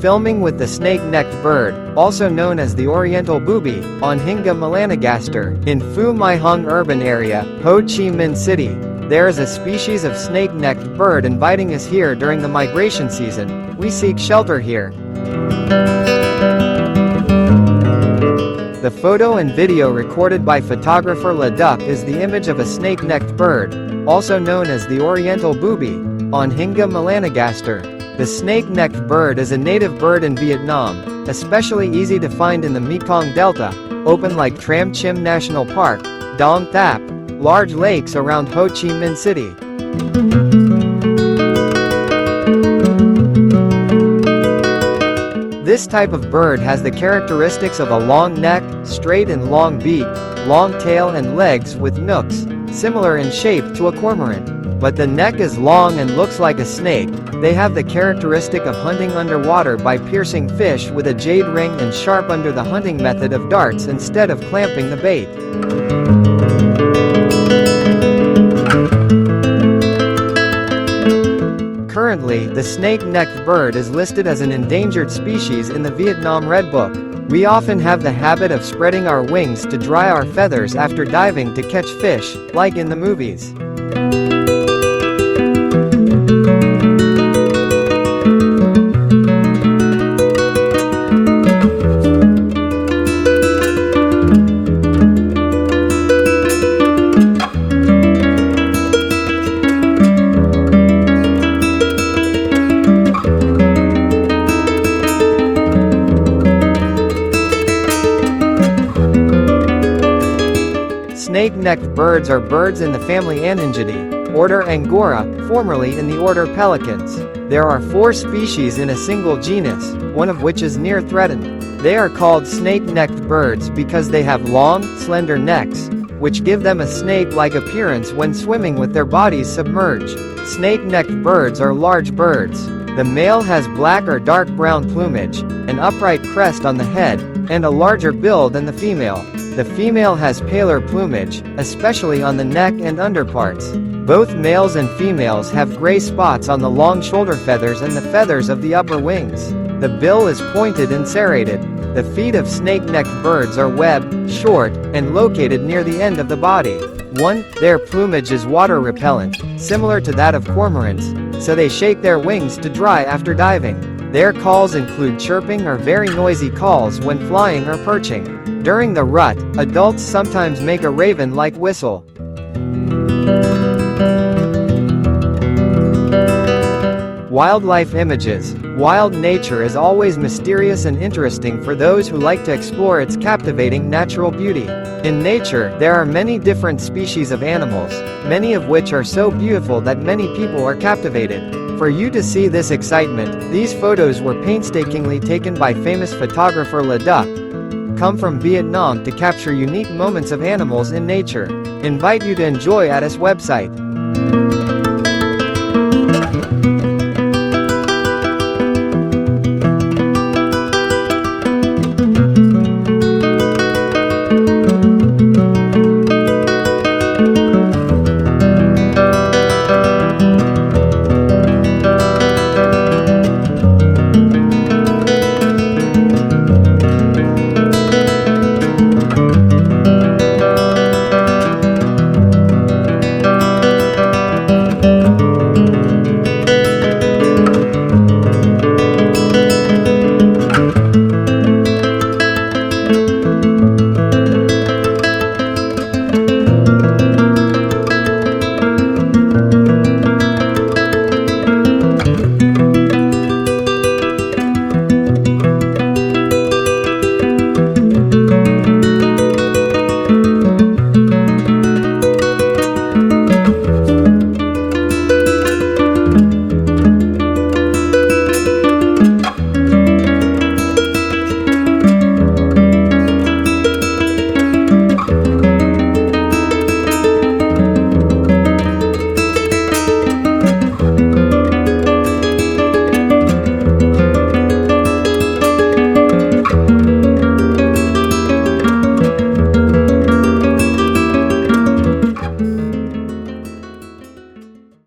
Filming with the snake-necked bird, also known as the oriental booby, Anhinga melanogaster, in Phu Mai Hung urban area, Ho Chi Minh City. There is a species of snake-necked bird inviting us here during the migration season. We seek shelter here. The photo and video recorded by photographer Le Duc is the image of a snake-necked bird, also known as the oriental booby, Anhinga melanogaster. The snake-necked bird is a native bird in Vietnam, especially easy to find in the Mekong Delta, open like Tram Chim National Park, Dong Thap, large lakes around Ho Chi Minh City. This type of bird has the characteristics of a long neck, straight and long beak, long tail and legs with nooks, similar in shape to a cormorant. But the neck is long and looks like a snake. They have the characteristic of hunting underwater by piercing fish with a jade ring and sharp under the hunting method of darts instead of clamping the bait. Currently, the snake-necked bird is listed as an endangered species in the Vietnam Red Book. We often have the habit of spreading our wings to dry our feathers after diving to catch fish, like in the movies. Snake-necked birds are birds in the family Anhinga, order Angora, formerly in the order Pelicans. There are 4 species in a single genus, one of which is near threatened. They are called snake-necked birds because they have long, slender necks, which give them a snake-like appearance when swimming with their bodies submerged. Snake-necked birds are large birds. The male has black or dark brown plumage, an upright crest on the head, and a larger bill than the female. The female has paler plumage, especially on the neck and underparts. Both males and females have gray spots on the long shoulder feathers and the feathers of the upper wings. The bill is pointed and serrated. The feet of snake-necked birds are webbed, short, and located near the end of the body. 1. Their plumage is water repellent, similar to that of cormorants, so they shake their wings to dry after diving. Their calls include chirping or very noisy calls when flying or perching. During the rut, adults sometimes make a raven-like whistle. Wildlife images. Wild nature is always mysterious and interesting for those who like to explore its captivating natural beauty. In nature, there are many different species of animals, many of which are so beautiful that many people are captivated. For you to see this excitement, these photos were painstakingly taken by famous photographer Le Duc. Come from Vietnam to capture unique moments of animals in nature. Invite you to enjoy at his website.